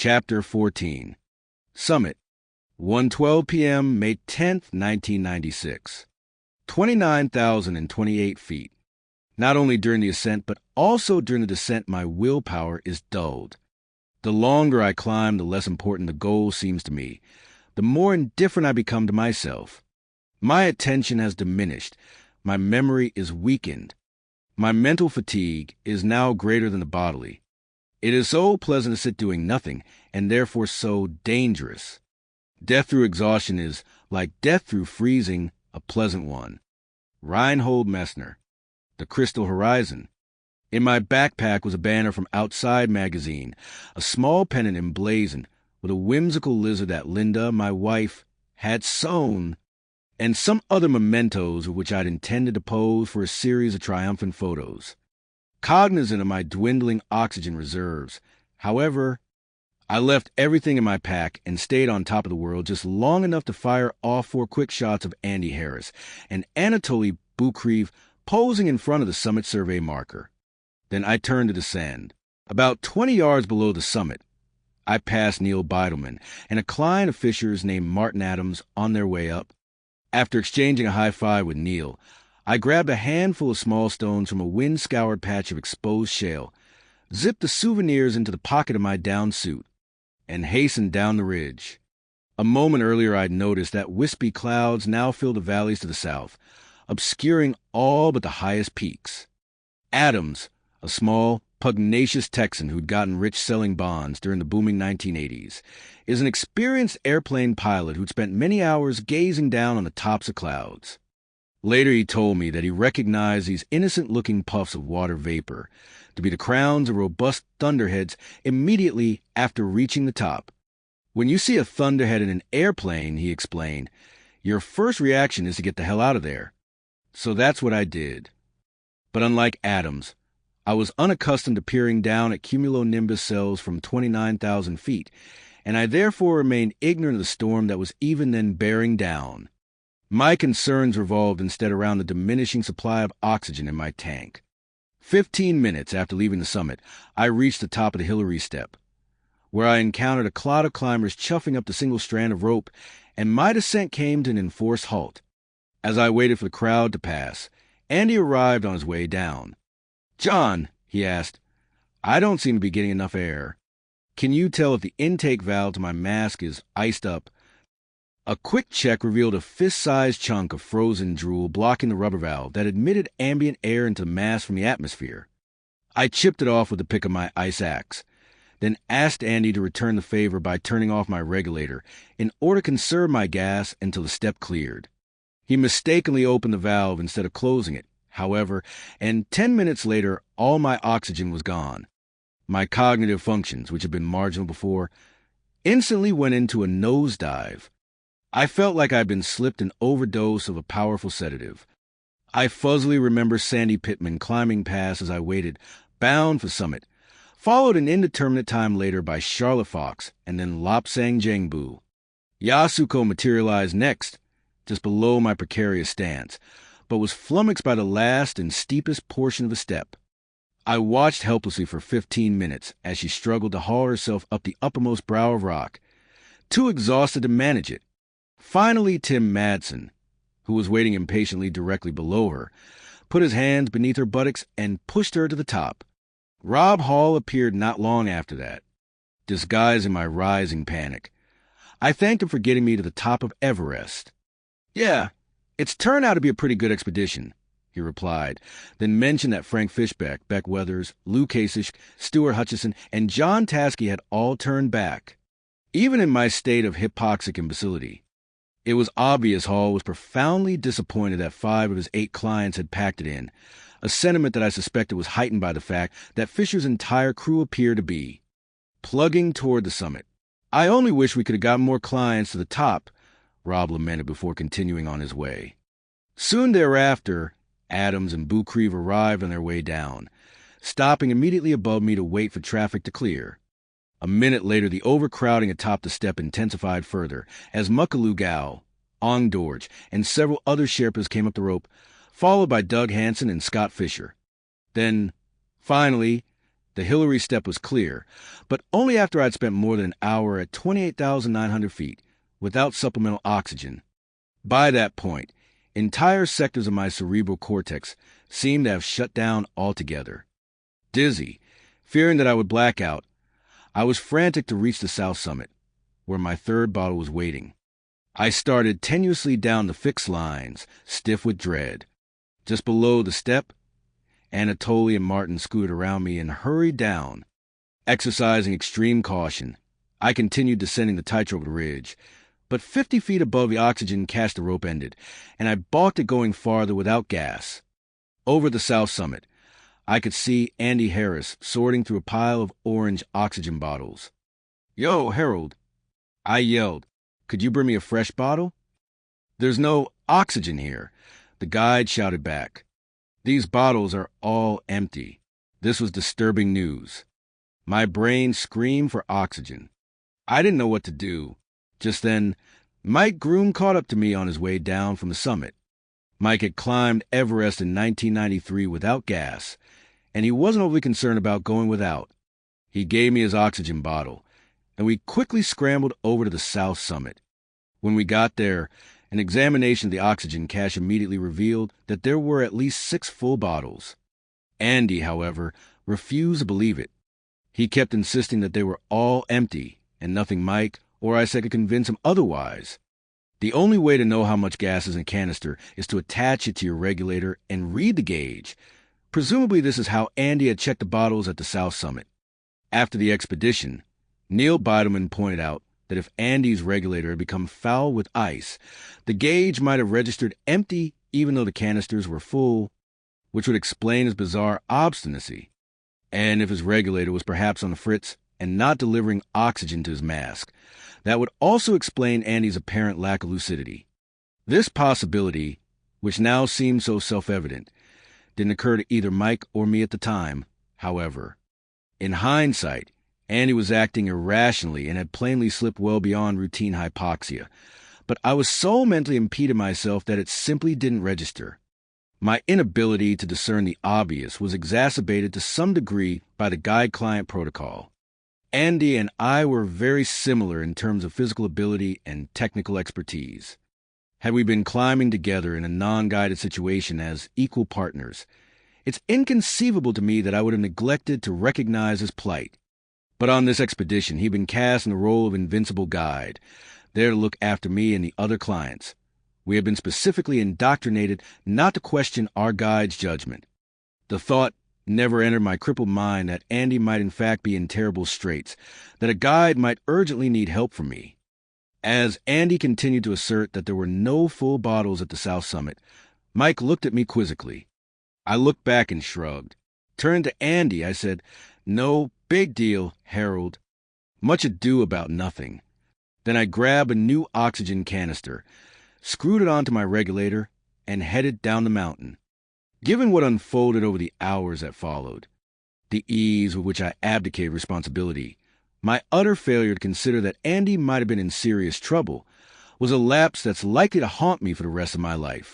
Chapter 14. Summit, 1:12 p.m., May 10th, 1996. 29,028 feet. Not only during the ascent, but also during the descent, my willpower is dulled. The longer I climb, the less important the goal seems to me. The more indifferent I become to myself. My attention has diminished. My memory is weakened. My mental fatigue is now greater than the bodily. It is so pleasant to sit doing nothing, and therefore so dangerous. Death through exhaustion is, like death through freezing, a pleasant one. Reinhold Messner. The Crystal Horizon. In my backpack was a banner from Outside magazine, a small pennant emblazoned with a whimsical lizard that Linda, my wife, had sewn, and some other mementos with which I'd intended to pose for a series of triumphant photos. Cognizant of my dwindling oxygen reserves, however, I left everything in my pack and stayed on top of the world just long enough to fire off 4 quick shots of Andy Harris and Anatoly Bukreev posing in front of the summit survey marker. Then I turned to descend. About 20 yards below the summit, I passed Neil Beidelman and a client of Fisher's named Martin Adams on their way up. After exchanging a high-five with Neil, I grabbed a handful of small stones from a wind-scoured patch of exposed shale, zipped the souvenirs into the pocket of my down suit, and hastened down the ridge. A moment earlier I'd noticed that wispy clouds now filled the valleys to the south, obscuring all but the highest peaks. Adams, a small, pugnacious Texan who'd gotten rich selling bonds during the booming 1980s, is an experienced airplane pilot who'd spent many hours gazing down on the tops of clouds. Later he told me that he recognized these innocent-looking puffs of water vapor to be the crowns of robust thunderheads immediately after reaching the top. When you see a thunderhead in an airplane, he explained, your first reaction is to get the hell out of there. So that's what I did. But unlike Adams, I was unaccustomed to peering down at cumulonimbus cells from 29,000 feet, and I therefore remained ignorant of the storm that was even then bearing down. My concerns revolved instead around the diminishing supply of oxygen in my tank. 15 minutes after leaving the summit, I reached the top of the Hillary Step, where I encountered a clot of climbers chuffing up the single strand of rope, and my descent came to an enforced halt. As I waited for the crowd to pass, Andy arrived on his way down. "John," he asked, "I don't seem to be getting enough air. Can you tell if the intake valve to my mask is iced up?" A quick check revealed a fist-sized chunk of frozen drool blocking the rubber valve that admitted ambient air into the mask from the atmosphere. I chipped it off with the pick of my ice axe, then asked Andy to return the favor by turning off my regulator in order to conserve my gas until the step cleared. He mistakenly opened the valve instead of closing it, however, and 10 minutes later all my oxygen was gone. My cognitive functions, which had been marginal before, instantly went into a nosedive. I felt like I'd been slipped an overdose of a powerful sedative. I fuzzily remember Sandy Pittman climbing past as I waited, bound for summit, followed an indeterminate time later by Charlotte Fox and then Lopsang Jangbu. Yasuko materialized next, just below my precarious stance, but was flummoxed by the last and steepest portion of the step. I watched helplessly for 15 minutes as she struggled to haul herself up the uppermost brow of rock, too exhausted to manage it. Finally, Tim Madsen, who was waiting impatiently directly below her, put his hands beneath her buttocks and pushed her to the top. Rob Hall appeared not long after that, disguising my rising panic. I thanked him for getting me to the top of Everest. "Yeah, it's turned out to be a pretty good expedition," he replied, then mentioned that Frank Fishbeck, Beck Weathers, Lou Kasich, Stuart Hutchison, and John Taskey had all turned back. Even in my state of hypoxic imbecility, it was obvious Hall was profoundly disappointed that 5 of his 8 clients had packed it in, a sentiment that I suspected was heightened by the fact that Fisher's entire crew appeared to be plugging toward the summit. "I only wish we could have gotten more clients to the top," Rob lamented before continuing on his way. Soon thereafter, Adams and Bukreev arrived on their way down, stopping immediately above me to wait for traffic to clear. A minute later, the overcrowding atop the step intensified further as Mukalu Gao, Ong Dorj, and several other Sherpas came up the rope, followed by Doug Hansen and Scott Fisher. Then, finally, The Hillary step was clear, but only after I'd spent more than an hour at 28,900 feet without supplemental oxygen. By that point, entire sectors of my cerebral cortex seemed to have shut down altogether. Dizzy, fearing that I would black out, I was frantic to reach the south summit, where my third bottle was waiting. I started tenuously down the fixed lines, stiff with dread. Just below the step, Anatoly and Martin scooted around me and hurried down. Exercising extreme caution, I continued descending the tightrope ridge, but 50 feet above the oxygen cache the rope ended, and I balked at going farther without gas. Over the south summit, I could see Andy Harris sorting through a pile of orange oxygen bottles. "Yo, Harold," I yelled. "Could you bring me a fresh bottle?" "There's no oxygen here," the guide shouted back. "These bottles are all empty." This was disturbing news. My brain screamed for oxygen. I didn't know what to do. Just then, Mike Groom caught up to me on his way down from the summit. Mike had climbed Everest in 1993 without gas, and he wasn't overly concerned about going without. He gave me his oxygen bottle, and we quickly scrambled over to the south summit. When we got there, an examination of the oxygen cache immediately revealed that there were at least 6 full bottles. Andy, however, refused to believe it. He kept insisting that they were all empty, and nothing Mike or I said could convince him otherwise. The only way to know how much gas is in a canister is to attach it to your regulator and read the gauge. Presumably this is how Andy had checked the bottles at the south summit. After the expedition, Neil Bidelman pointed out that if Andy's regulator had become foul with ice, the gauge might have registered empty even though the canisters were full, which would explain his bizarre obstinacy. And if his regulator was perhaps on the fritz and not delivering oxygen to his mask, that would also explain Andy's apparent lack of lucidity. This possibility, which now seemed so self-evident, didn't occur to either Mike or me at the time, however. In hindsight, Andy was acting irrationally and had plainly slipped well beyond routine hypoxia, but I was so mentally impeded myself that it simply didn't register. My inability to discern the obvious was exacerbated to some degree by the guide-client protocol. Andy and I were very similar in terms of physical ability and technical expertise. Had we been climbing together in a non-guided situation as equal partners, it's inconceivable to me that I would have neglected to recognize his plight. But on this expedition, he'd been cast in the role of invincible guide, there to look after me and the other clients. We had been specifically indoctrinated not to question our guide's judgment. The thought never entered my crippled mind that Andy might in fact be in terrible straits, that a guide might urgently need help from me. As Andy continued to assert that there were no full bottles at the south summit, Mike looked at me quizzically. I looked back and shrugged. Turned to Andy, I said, "No big deal, Harold. Much ado about nothing." Then I grabbed a new oxygen canister, screwed it onto my regulator, and headed down the mountain. Given what unfolded over the hours that followed, the ease with which I abdicated responsibility, my utter failure to consider that Andy might have been in serious trouble, was a lapse that's likely to haunt me for the rest of my life.